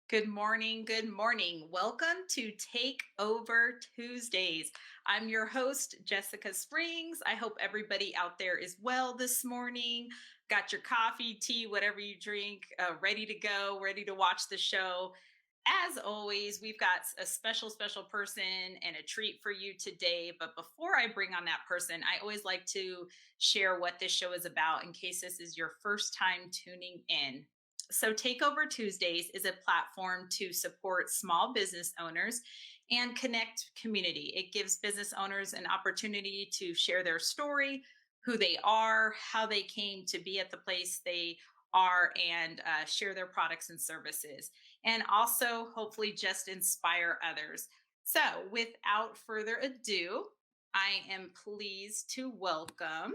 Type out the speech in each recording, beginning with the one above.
Good morning. Good morning. Welcome to Takeover Tuesdays. I'm your host, Jessica Springs. I hope everybody out there is well this morning. Got your coffee, tea, whatever you drink, ready to go, ready to watch the show. As always, we've got a special person and a treat for you today. But before I bring on that person, I always like to share what this show is about in case this is your first time tuning in. So, Takeover Tuesdays is a platform to support small business owners and connect community. It gives business owners an opportunity to share their story, who they are, how they came to be at the place they are, and share their products and services, and also hopefully just inspire others. So, without further ado, I am pleased to welcome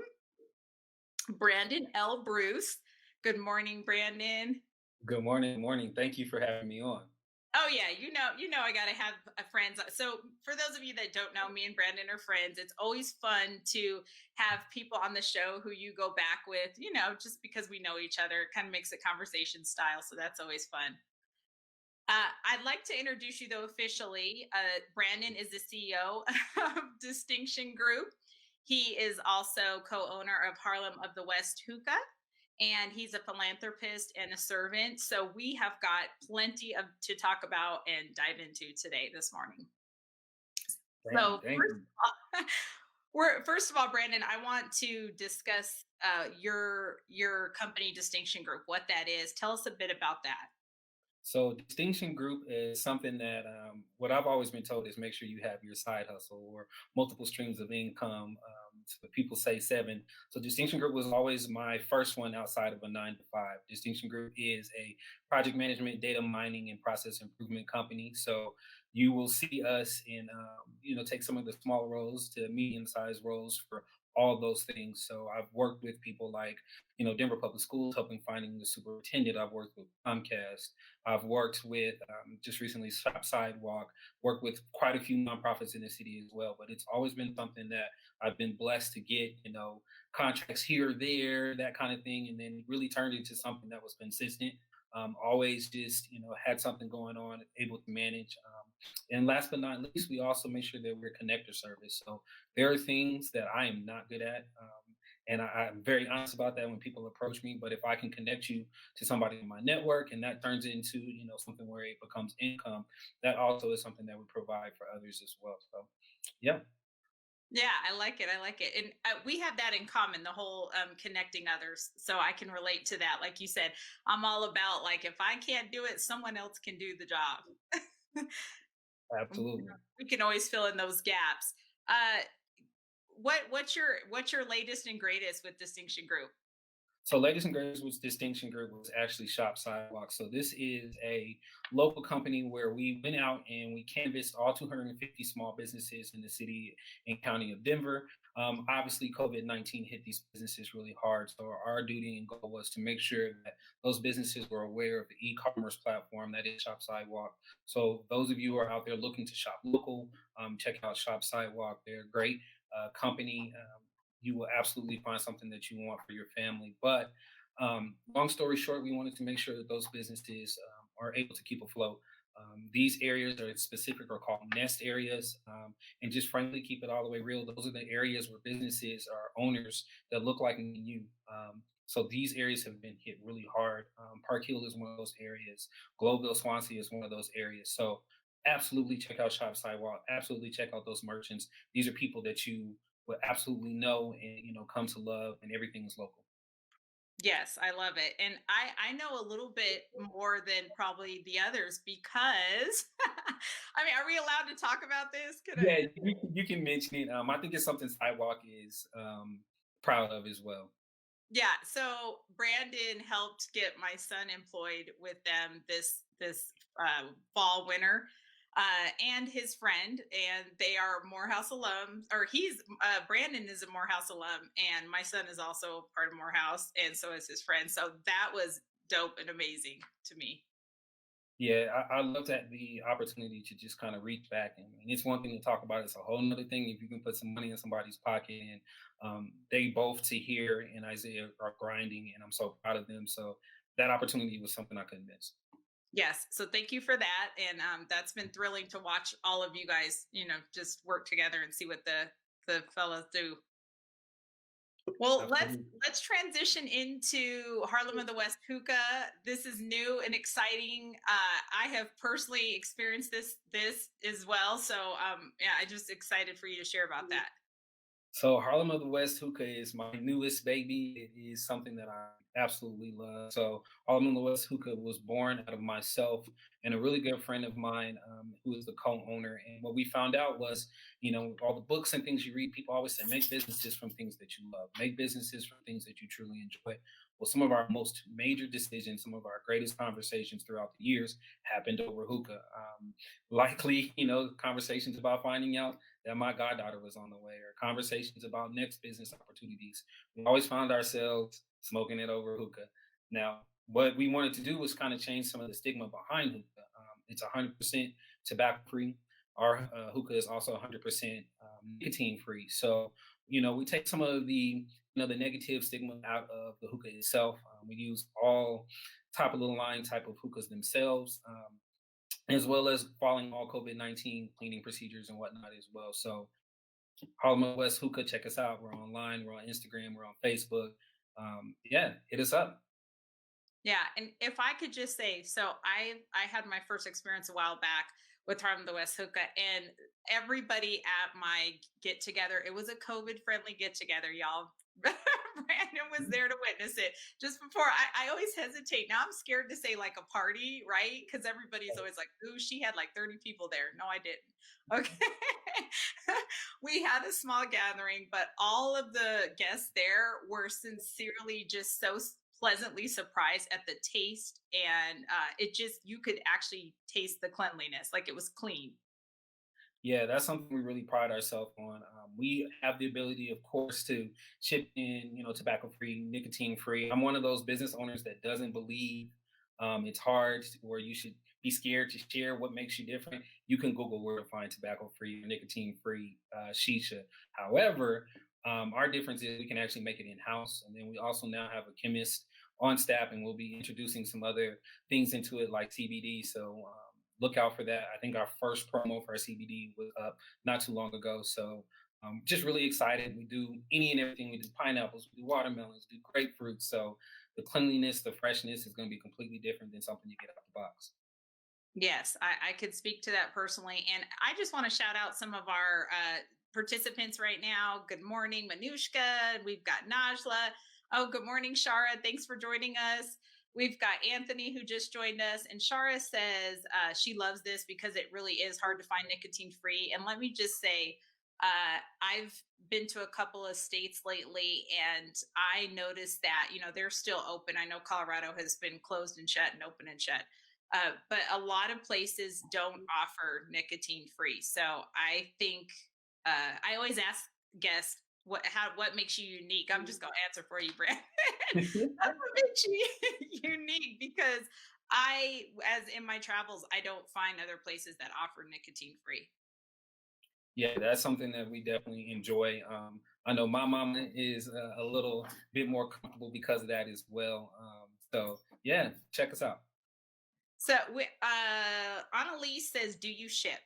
Brandon L. Bruce. Good morning, Brandon. Good morning, morning. Thank you for having me on. Oh yeah, I gotta have friends. So for those of you that don't know, me and Brandon are friends. It's always fun to have people on the show who you go back with. Just because we know each other, it kind of makes it conversation style. So that's always fun. I'd like to introduce you though officially. Brandon is the CEO of Distinction Group. He is also co-owner of Harlem of the West Hookah, and he's a philanthropist and a servant. So we have got plenty of to talk about and dive into today this morning. Thank you. So Thank you. first of all, Brandon, I want to discuss your company Distinction Group, what that is. Tell us a bit about that. So, distinction group is something that what I've always been told is make sure you have your side hustle or multiple streams of income. So people say seven. So, distinction group was always my first one outside of a 9 to 5. Distinction group is a project management, data mining, and process improvement company. So, you will see us in, take some of the small roles to medium sized roles for all those things. So, I've worked with people like, Denver Public Schools, helping finding the superintendent. I've worked with Comcast. I've worked with just recently Sidewalk, worked with quite a few nonprofits in the city as well. But it's always been something that I've been blessed to get, contracts here, there, that kind of thing, and then really turned into something that was consistent. Always just, had something going on, able to manage. And last but not least, we also make sure that we're a connector service. So there are things that I am not good at. And I'm very honest about that when people approach me. But if I can connect you to somebody in my network and that turns into, something where it becomes income, that also is something that we provide for others as well. So, yeah. Yeah, I like it. I like it. And we have that in common, the whole connecting others. So I can relate to that. Like you said, I'm all about like, if I can't do it, someone else can do the job. Absolutely. We can always fill in those gaps. Uh, what's your latest and greatest with Distinction Group? So, Ladies and Greatest was Distinction Group was actually Shop Sidewalk. So, this is a local company where we went out and we canvassed all 250 small businesses in the city and county of Denver. Obviously, COVID-19 hit these businesses really hard. So, our duty and goal was to make sure that those businesses were aware of the e commerce platform that is Shop Sidewalk. So, those of you who are out there looking to shop local, check out Shop Sidewalk. They're a great company. You will absolutely find something that you want for your family. But long story short, we wanted to make sure that those businesses are able to keep afloat. These areas are specific or called nest areas. And just frankly, keep it all the way real. Those are the areas where businesses are owners that look like me and you. So these areas have been hit really hard. Park Hill is one of those areas. Globeville, Swansea is one of those areas. So absolutely check out Shop Sidewalk. Absolutely check out those merchants. These are people that you would absolutely know and come to love, and everything is local. Yes, I love it. And I know a little bit more than probably the others because I mean, are we allowed to talk about this? Could I? Yeah, you can mention it. I think it's something Sidewalk is proud of as well. Yeah, so Brandon helped get my son employed with them this fall winter, and his friend, and they are Morehouse alums. Or he's Brandon is a Morehouse alum, and my son is also part of Morehouse, and so is his friend. So that was dope and amazing to me. Yeah, I love that the opportunity to just kind of reach back. And it's one thing to talk about; it's a whole nother thing if you can put some money in somebody's pocket. And they both, to hear and Isaiah, are grinding, and I'm so proud of them. So that opportunity was something I couldn't miss. Yes. So thank you for that. And that's been thrilling to watch all of you guys, just work together and see what the fellas do. Well, let's Absolutely. let's transition into Harlem of the West Hookah. This is new and exciting. I have personally experienced this as well. So yeah, I just excited for you to share about that. So Harlem of the West Hookah is my newest baby. It is something that I absolutely love. So Harlem of the West Hookah was born out of myself and a really good friend of mine who is the co-owner. And what we found out was, all the books and things you read, people always say, make businesses from things that you love, make businesses from things that you truly enjoy. Well, some of our most major decisions, some of our greatest conversations throughout the years happened over hookah. Likely, conversations about finding out that my goddaughter was on the way, or conversations about next business opportunities. We always found ourselves smoking it over hookah. Now, what we wanted to do was kind of change some of the stigma behind hookah. It's 100% tobacco free. Our hookah is also 100% nicotine free. So, we take some of the negative stigma out of the hookah itself. We use all top of the line type of hookahs themselves. As well as following all COVID-19 cleaning procedures and whatnot as well. So Harlem West Hookah, check us out. We're online, we're on Instagram, we're on Facebook. Yeah, hit us up. Yeah, and if I could just say, so I had my first experience a while back with Harlem the West Hookah, and everybody at my get together, it was a COVID friendly get together, y'all. Brandon was there to witness it. Just before, I always hesitate. Now I'm scared to say like a party, right? Because everybody's always like, "Ooh, she had like 30 people there." No, I didn't. Okay, we had a small gathering, but all of the guests there were sincerely just so pleasantly surprised at the taste, and it just, you could actually taste the cleanliness, like it was clean. Yeah, that's something we really pride ourselves on. We have the ability, of course, to ship in, tobacco free, nicotine free. I'm one of those business owners that doesn't believe it's hard or you should be scared to share what makes you different. You can Google where to find tobacco free, nicotine free shisha. However, our difference is we can actually make it in house. And then we also now have a chemist on staff, and we'll be introducing some other things into it like CBD. So, look out for that. I think our first promo for our CBD was up not too long ago. So just really excited. We do any and everything. We do pineapples, we do watermelons, do grapefruit. So the cleanliness, the freshness is going to be completely different than something you get out the box. Yes, I could speak to that personally. And I just want to shout out some of our participants right now. Good morning, Manushka. We've got Najla. Oh, good morning, Shara. Thanks for joining us. We've got Anthony who just joined us. And Shara says she loves this because it really is hard to find nicotine free. And let me just say, I've been to a couple of states lately, and I noticed that, they're still open. I know Colorado has been closed and shut and open and shut, but a lot of places don't offer nicotine free. So I think I always ask guests what makes you unique. I'm just gonna answer for you, Brand. That's what makes you unique, because as in my travels, I don't find other places that offer nicotine free. Yeah, that's something that we definitely enjoy. I know my mama is a little bit more comfortable because of that as well. So yeah, check us out. So Annalise says, "Do you ship?"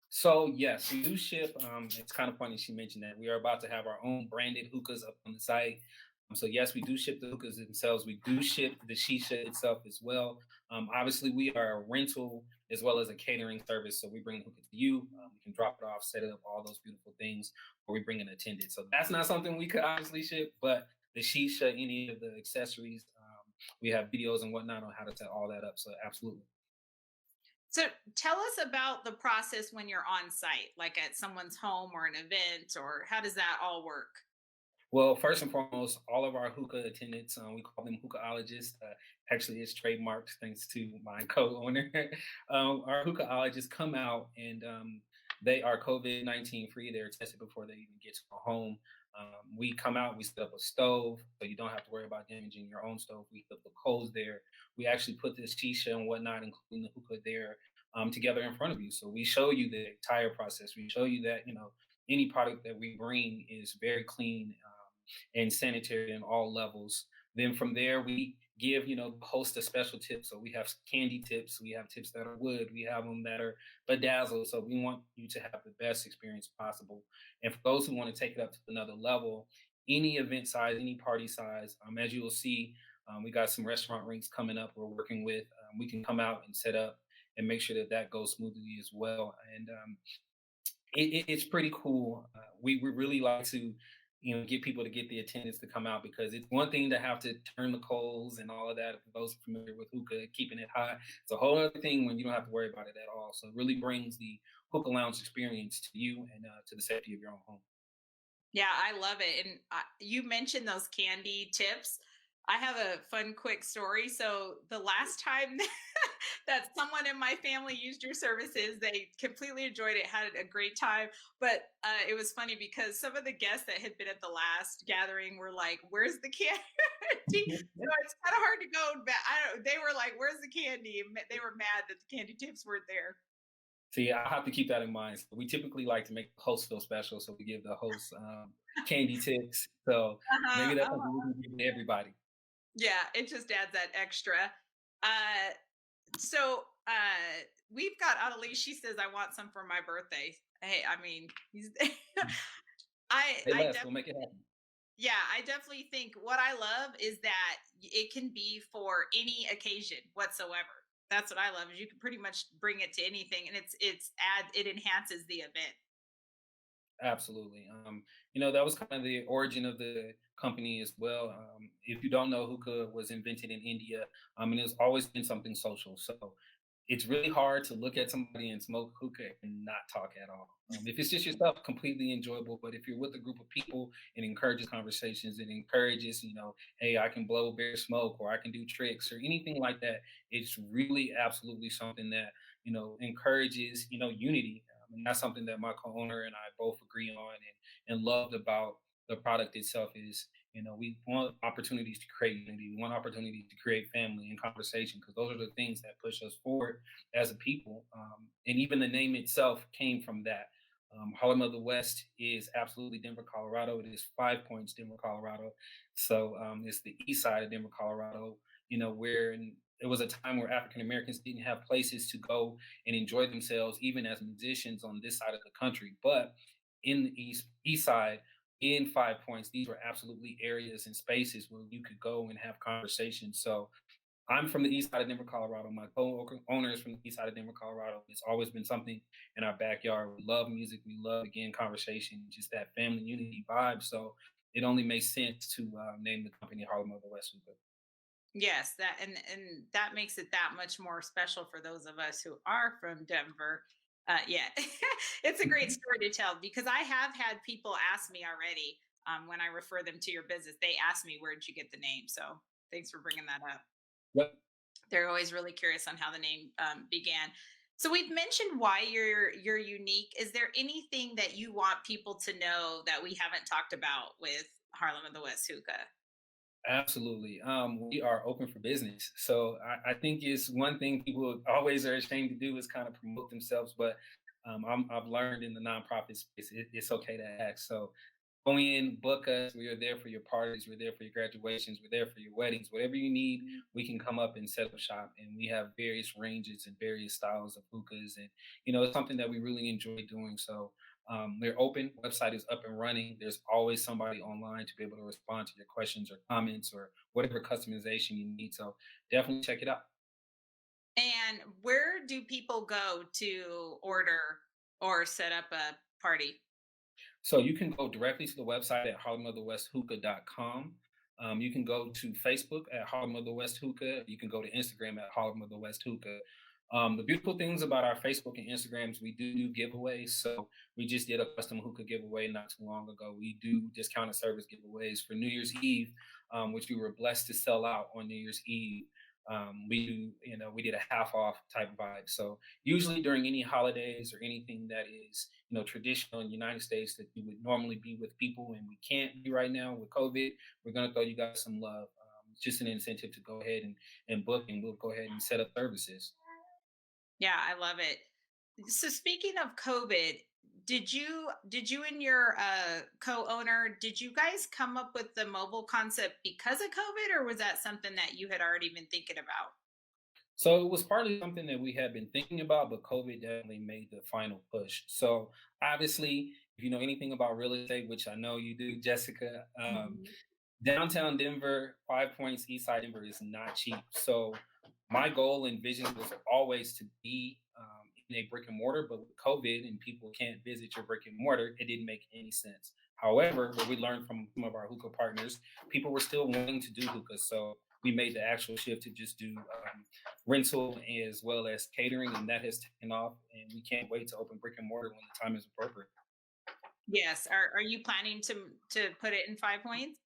So yes, we do ship. It's kind of funny she mentioned that we are about to have our own branded hookahs up on the site. So yes, we do ship the hookahs themselves. We do ship the shisha itself as well. Obviously, we are a rental as well as a catering service. So we bring the hookah to you. We can drop it off, set it up, all those beautiful things, or we bring an attendant. So that's not something we could obviously ship, but the shisha, any of the accessories, we have videos and whatnot on how to set all that up. So absolutely. So tell us about the process when you're on site, like at someone's home or an event, or how does that all work? Well, first and foremost, all of our hookah attendants, we call them hookahologists. Actually, it's trademarked thanks to my co-owner. Our hookahologists come out and they are COVID-19 free. They're tested before they even get to a home. We come out, we set up a stove, so you don't have to worry about damaging your own stove. We put the coals there. We actually put this shisha and whatnot, including the hookah there, together in front of you. So we show you the entire process. We show you that, any product that we bring is very clean and sanitary in all levels. Then from there, we give, host a special tip. So we have candy tips, we have tips that are wood, we have them that are bedazzled. So we want you to have the best experience possible. And for those who want to take it up to another level, any event size, any party size, as you will see, we got some restaurant rinks coming up we're working with. We can come out and set up and make sure that that goes smoothly as well. And it's pretty cool. We really like to, get people to get the attendance to come out, because it's one thing to have to turn the coals and all of that. For those familiar with hookah, keeping it hot, it's a whole other thing when you don't have to worry about it at all. So it really brings the hookah lounge experience to you and to the safety of your own home. Yeah, I love it. And you mentioned those candy tips. I have a fun, quick story. So, the last time that someone in my family used your services, they completely enjoyed it, had a great time. But it was funny because some of the guests that had been at the last gathering were like, "Where's the candy?" So it's kind of hard to go back. I don't. They were like, "Where's the candy?" They were mad that the candy tips weren't there. So yeah, I have to keep that in mind. So we typically like to make the host feel special, so we give the host candy tips. So Uh-huh, maybe that's something we uh-huh. can give to everybody. Yeah, it just adds that extra. Uh, so we've got Annalise. She says, "I want some for my birthday." Hey, I mean, Say I less, we'll definitely, make it happen. yeah, I definitely think what I love is that it can be for any occasion whatsoever. That's what I love, is you can pretty much bring it to anything, and it enhances the event. Absolutely. That was kind of the origin of the company as well. If you don't know, hookah was invented in India, and it's always been something social. So it's really hard to look at somebody and smoke hookah and not talk at all. If it's just yourself, completely enjoyable. But if you're with a group of people, it encourages conversations. It encourages, hey, I can blow bear smoke, or I can do tricks, or anything like that. It's really absolutely something that encourages unity. And that's something that my co-owner and I both agree on and loved about the product itself is, we want opportunities to create unity. We want opportunities to create family and conversation, because those are the things that push us forward as a people. And even the name itself came from that. Harlem of the West is absolutely Denver, Colorado. It is 5 Points, Denver, Colorado. So it's the east side of Denver, Colorado, where it was a time where African Americans didn't have places to go and enjoy themselves, even as musicians on this side of the country. But in the east side, in 5 Points, these were absolutely areas and spaces where you could go and have conversations. So I'm from the east side of Denver, Colorado. My co-owner is from the east side of Denver, Colorado. It's always been something in our backyard. We love music. We love, again, conversation, just that family unity vibe. So it only makes sense to name the company Harlem of the West Hookah. Yes, and that makes it that much more special for those of us who are from Denver. Yeah, it's a great story to tell, because I have had people ask me already, when I refer them to your business. They ask me, "Where'd you get the name?" So thanks for bringing that up. Yep. They're always really curious on how the name began. So we've mentioned why you're unique. Is there anything that you want people to know that we haven't talked about with Harlem of the West Hookah? Absolutely. We are open for business. So I think it's one thing people always are ashamed to do is kind of promote themselves. But I've learned in the nonprofit space, it's okay to ask. So go in, book us. We are there for your parties. We're there for your graduations. We're there for your weddings. Whatever you need, we can come up and set up shop. And we have various ranges and various styles of hookahs. And, it's something that we really enjoy doing. So they're open. Website is up and running. There's always somebody online to be able to respond to your questions or comments or whatever customization you need. So definitely check it out. And where do people go to order or set up a party? So you can go directly to the website at harlemofthewesthookah.com. You can go to Facebook at Harlem of the West Hookah. You can go to Instagram at Harlem of the West Hookah. The beautiful things about our Facebook and Instagrams, we do giveaways. So we just did a custom hookah giveaway not too long ago. We do discounted service giveaways for New Year's Eve, which we were blessed to sell out on New Year's Eve. We did a half off type vibe. So usually during any holidays or anything that is, traditional in the United States that you would normally be with people and we can't be right now with COVID, we're going to throw you guys some love. It's just an incentive to go ahead and book, and we'll go ahead and set up services. Yeah, I love it. So speaking of COVID, did you and your co-owner, did you guys come up with the mobile concept because of COVID, or was that something that you had already been thinking about? So it was partly something that we had been thinking about, but COVID definitely made the final push. So obviously, if you know anything about real estate, which I know you do, Jessica, Mhm. downtown Denver, 5 Points, East Side Denver is not cheap. So my goal and vision was always to be in a brick and mortar, but with COVID and people can't visit your brick and mortar, it didn't make any sense. However, what we learned from some of our hookah partners, people were still wanting to do hookah. So we made the actual shift to just do rental as well as catering, and that has taken off. And we can't wait to open brick and mortar when the time is appropriate. Yes. Are you planning to put it in 5 points?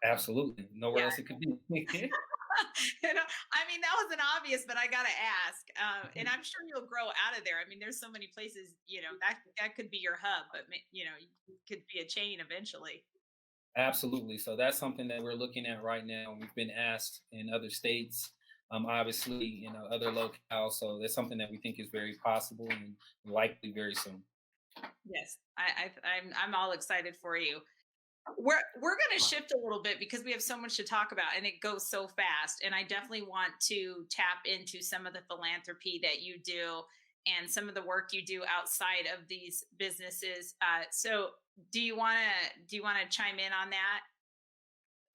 Absolutely. Nowhere Yeah. else it could be. I mean, that was an obvious, but I gotta ask. And I'm sure you'll grow out of there. I mean, there's so many places, that could be your hub, but it could be a chain eventually. Absolutely. So that's something that we're looking at right now. We've been asked in other states, obviously, other locales. So that's something that we think is very possible and likely very soon. Yes, I'm all excited for you. We're going to shift a little bit because we have so much to talk about and it goes so fast. And I definitely want to tap into some of the philanthropy that you do and some of the work you do outside of these businesses. So, do you want to chime in on that?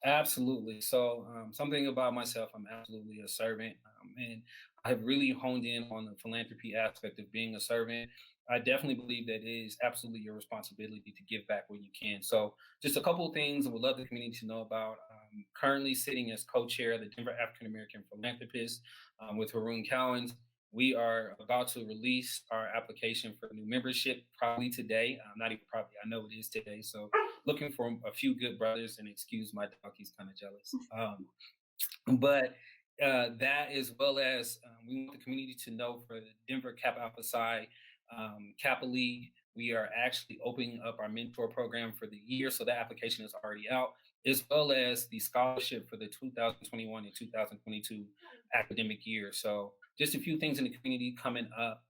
Absolutely. So, something about myself, I'm absolutely a servant. And I've really honed in on the philanthropy aspect of being a servant. I definitely believe that it is absolutely your responsibility to give back when you can. So, just a couple of things I would love the community to know about. Currently sitting as co chair of the Denver African American Philanthropist with Haroon Cowens. We are about to release our application for new membership probably today. Not even probably, I know it is today. So, looking for a few good brothers, and excuse my dog, he's kind of jealous. But that, as well as we want the community to know, for the Denver Kappa Alpha Psi Kappa League, we are actually opening up our mentor program for the year. So that application is already out, as well as the scholarship for the 2021 and 2022 academic year. So just a few things in the community coming up.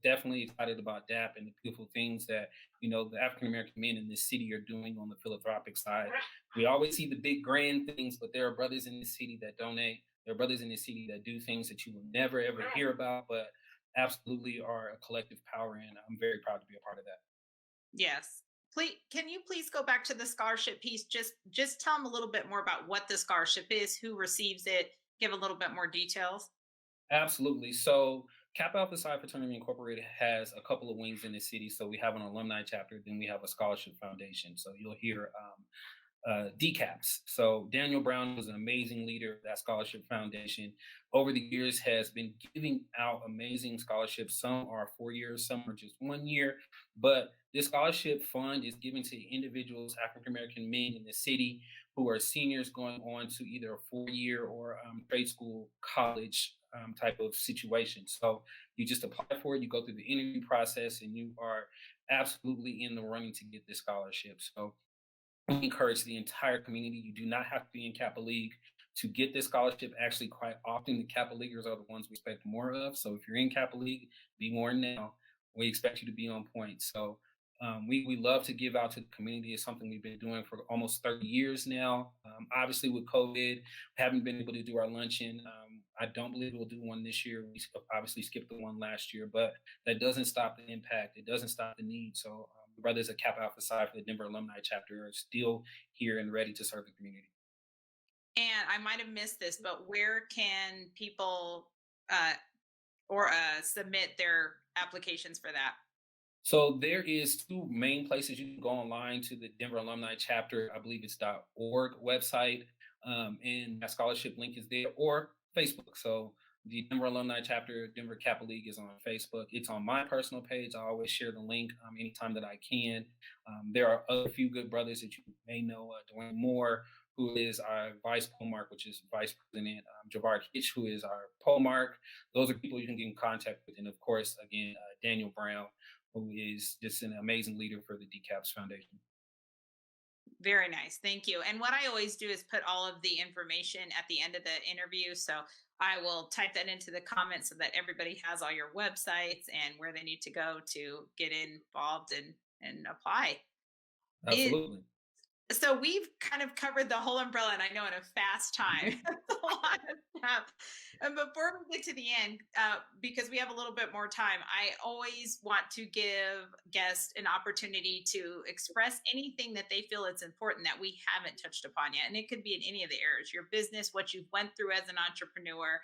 Definitely excited about DAP and the beautiful things that the African American men in this city are doing on the philanthropic side. We always see the big grand things, but there are brothers in the city that donate. There are brothers in the city that do things that you will never ever hear about, but absolutely are a collective power, and I'm very proud to be a part of that. Yes. Please, can you please go back to the scholarship piece? Just tell them a little bit more about what the scholarship is, who receives it, give a little bit more details. Absolutely. So Kappa Alpha Psi Fraternity Incorporated has a couple of wings in the city. So we have an alumni chapter, then we have a scholarship foundation. So you'll hear DCAPS. So Daniel Brown was an amazing leader of that scholarship foundation. Over the years, has been giving out amazing scholarships. Some are 4 years, some are just 1 year. But this scholarship fund is given to individuals, African American men in the city, who are seniors going on to either a 4 year or trade school, college type of situation. So you just apply for it, you go through the interview process, and you are absolutely in the running to get this scholarship. So we encourage the entire community. You do not have to be in Kappa League to get this scholarship. Actually, quite often the Kappa Leaguers are the ones we expect more of. So if you're in Kappa League, be more now. We expect you to be on point. So we love to give out to the community. It's something we've been doing for almost 30 years now. Obviously, with COVID, we haven't been able to do our luncheon. I don't believe we'll do one this year. We obviously skipped the one last year, but that doesn't stop the impact. It doesn't stop the need. So the brothers at Kappa Alpha Psi for the Denver Alumni Chapter are still here and ready to serve the community. And I might have missed this, but where can people uh, submit their applications for that? So there is two main places you can go online to the Denver Alumni Chapter. I believe it's .org website, and that scholarship link is there, or Facebook. So the Denver Alumni Chapter, Denver Kappa League is on Facebook. It's on my personal page. I always share the link anytime that I can. There are other few good brothers that you may know, Dwayne Moore, who is our vice polemark, which is Vice President Javard Hitch, who is our polemark. Those are people you can get in contact with. And of course, again, Daniel Brown, who is just an amazing leader for the DCAPS Foundation. Very nice. Thank you. And what I always do is put all of the information at the end of the interview. So I will type that into the comments so that everybody has all your websites and where they need to go to get involved and and apply. It, Absolutely. so we've kind of covered the whole umbrella, and I know in a fast time. That's a lot of stuff. And before we get to the end, because we have a little bit more time, I always want to give guests an opportunity to express anything that they feel it's important that we haven't touched upon yet, and it could be in any of the areas: your business, what you've went through as an entrepreneur,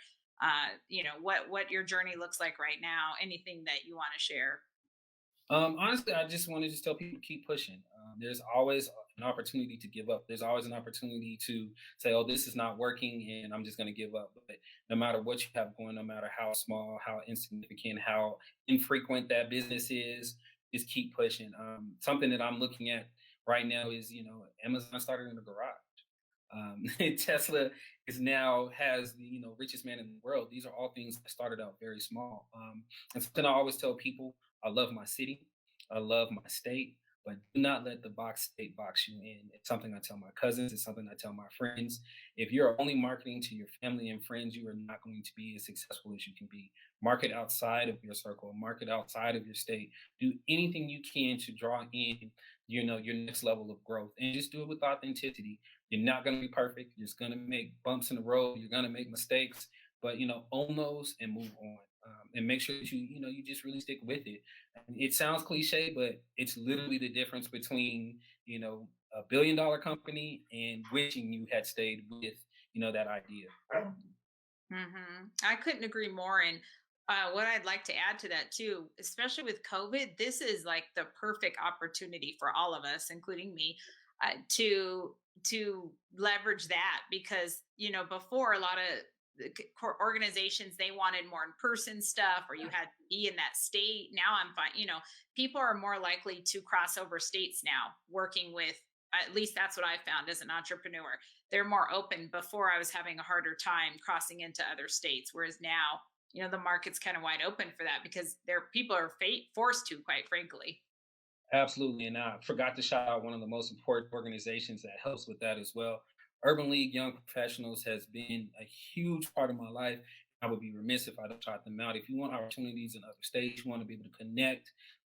what your journey looks like right now, anything that you want to share. Honestly, I just want to just tell people to keep pushing. There's always an opportunity to give up. There's always an opportunity to say, "Oh, this is not working," and I'm just going to give up. But no matter what you have going, no matter how small, how insignificant, how infrequent that business is, just keep pushing. Something that I'm looking at right now is, Amazon started in a garage. Tesla is now has the richest man in the world. These are all things that started out very small. And something I always tell people: I love my city, I love my state, but do not let the box state box you in. It's something I tell my cousins. It's something I tell my friends. If you're only marketing to your family and friends, you are not going to be as successful as you can be. Market outside of your circle. Market outside of your state. Do anything you can to draw in, your next level of growth, and just do it with authenticity. You're not going to be perfect. You're just going to make bumps in the road. You're going to make mistakes, but own those and move on. And make sure that you just really stick with it. And it sounds cliche, but it's literally the difference between $1 billion company and wishing you had stayed with that idea. I couldn't agree more. And what I'd like to add to that too, especially with COVID, this is like the perfect opportunity for all of us, including me, to leverage that, because before, a lot of the organizations, they wanted more in person stuff, or you had to be in that state. Now I'm fine. People are more likely to cross over states now, working with. At least that's what I found as an entrepreneur. They're more open. Before, I was having a harder time crossing into other states, whereas now, the market's kind of wide open for that, because there people are forced to, quite frankly. Absolutely. And I forgot to shout out one of the most important organizations that helps with that as well. Urban League Young Professionals has been a huge part of my life. I would be remiss if I don't shout them out. If you want opportunities in other states, you want to be able to connect,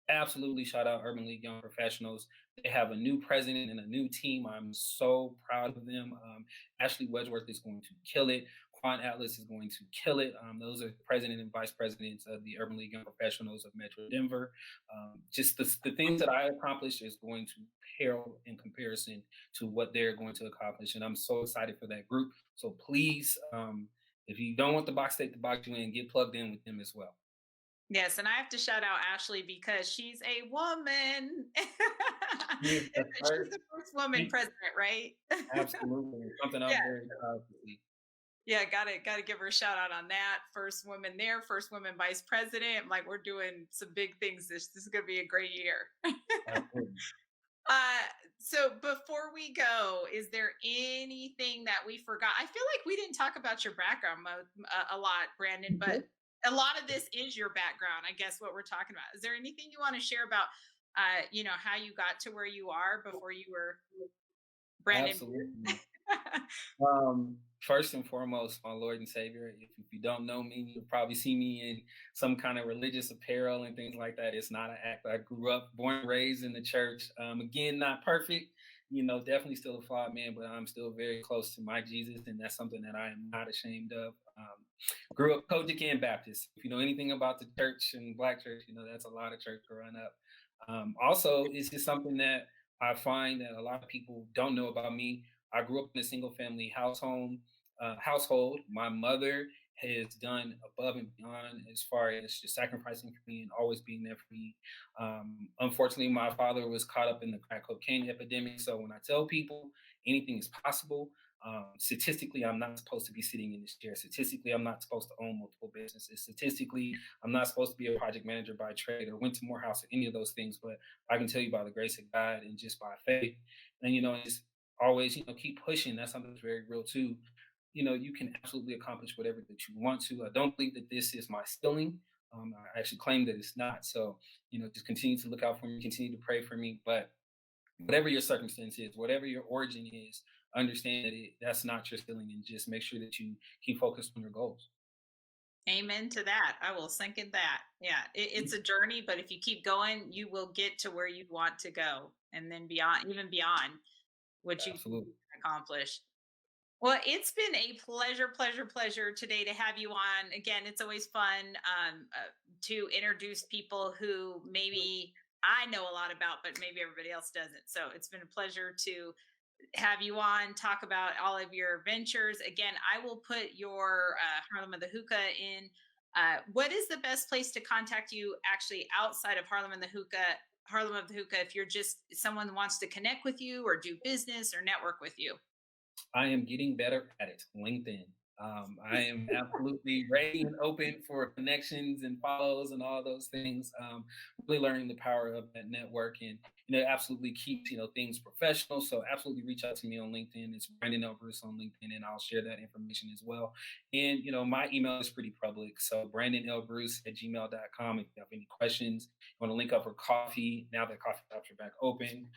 absolutely shout out Urban League Young Professionals. They have a new president and a new team. I'm so proud of them. Ashley Wedgeworth is going to kill it. Quan Atlas is going to kill it. Those are the president and vice presidents of the Urban League Young Professionals of Metro Denver. Just the things that I accomplished is going to pale in comparison to what they're going to accomplish. And I'm so excited for that group. So please, if you don't want the box state to box you in, get plugged in with them as well. Yes, and I have to shout out Ashley because she's a woman. She is the She's first. the first woman She, president, right? absolutely. Something Yeah. I'm very proud to see. Yeah, gotta give her a shout out on that. First woman there, first woman vice president. Like, we're doing some big things. This is gonna be a great year. Absolutely. uh, so before we go, is there anything that we forgot? I feel like we didn't talk about your background a lot, Brandon, but a lot of this is your background. I guess what we're talking about. Is there anything you want to share about, how you got to where you are before you were Brandon Absolutely. Beard? First and foremost, my Lord and Savior. If you don't know me, you'll probably see me in some kind of religious apparel and things like that. It's not an act. I grew up, born and raised in the church. Again, not perfect. Definitely still a flawed man, but I'm still very close to my Jesus, and that's something that I am not ashamed of. Grew up Kojic and Baptist. If you know anything about the church and Black church, that's a lot of church growing up. Also, it's just something that I find that a lot of people don't know about me. I grew up in a single family household. My mother has done above and beyond as far as just sacrificing for me and always being there for me. Unfortunately, my father was caught up in the crack cocaine epidemic. So when I tell people anything is possible, statistically, I'm not supposed to be sitting in this chair. Statistically, I'm not supposed to own multiple businesses. Statistically, I'm not supposed to be a project manager by trade or went to Morehouse or any of those things. But I can tell you by the grace of God and just by faith. And, just always, keep pushing. That's something that's very real too. You can absolutely accomplish whatever that you want to. I don't believe that this is my stealing. I actually claim that it's not. So, just continue to look out for me, continue to pray for me. But whatever your circumstance is, whatever your origin is, understand that that's not your stealing, and just make sure that you keep focused on your goals. Amen to that. I will second that. Yeah, it's a journey, but if you keep going, you will get to where you want to go, and then beyond, even beyond what you Absolutely. accomplished. Well, it's been a pleasure, pleasure, pleasure today to have you on. Again, it's always fun to introduce people who maybe I know a lot about, but maybe everybody else doesn't. So it's been a pleasure to have you on, talk about all of your ventures. Again, I will put your Harlem of the Hookah in. What is the best place to contact you actually outside of Harlem and the Hookah? Harlem of the Hookah, if you're just someone wants to connect with you or do business or network with you. I am getting better at it. LinkedIn. I am absolutely ready and open for connections and follows and all those things. Really learning the power of that network, and it absolutely keeps things professional. So absolutely reach out to me on LinkedIn. It's Brandon L. Bruce on LinkedIn, and I'll share that information as well. And my email is pretty public. So Brandon L. Bruce at gmail.com. If you have any questions, you want to link up for coffee now that coffee shops are back open,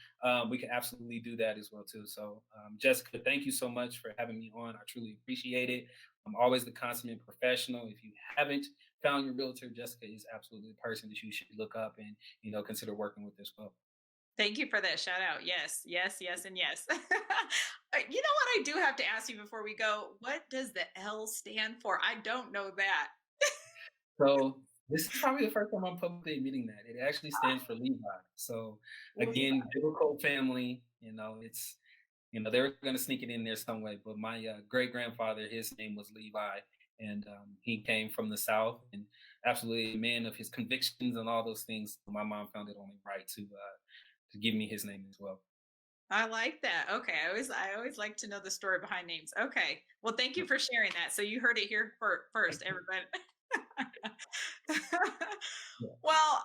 we can absolutely do that as well too. So, Jessica, thank you so much for having me on. I truly appreciate it. I'm always the consummate professional. If you haven't found your realtor, Jessica is absolutely the person that you should look up and consider working with as well. Thank you for that shout out. Yes, yes, yes, and yes. You know what I do have to ask you before we go? What does the L stand for? I don't know that. So this is probably the first time I'm publicly admitting that. It actually stands for Levi. So Levi. again, biblical family. It's they're going to sneak it in there some way. But my great grandfather, his name was Levi, and he came from the South, and absolutely a man of his convictions and all those things. My mom found it only right to give me his name as well. I like that. Okay. I always like to know the story behind names. Okay. Well, thank you Yep. for sharing that. So you heard it here first, everybody. Yeah. Well,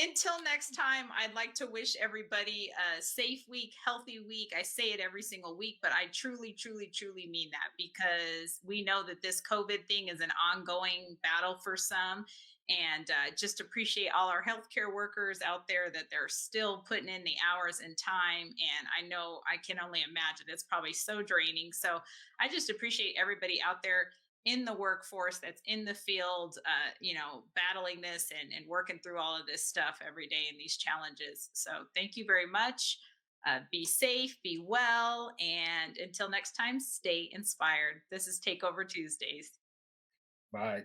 until next time, I'd like to wish everybody a safe week, healthy week. I say it every single week, but I truly, truly, truly mean that because we know that this COVID thing is an ongoing battle for some. And just appreciate all our healthcare workers out there that they're still putting in the hours and time. And I know I can only imagine it's probably so draining. So I just appreciate everybody out there in the workforce that's in the field battling this and working through all of this stuff every day and these challenges. So thank you very much. Be safe, be well, and until next time, stay inspired. This is Takeover Tuesdays. Bye.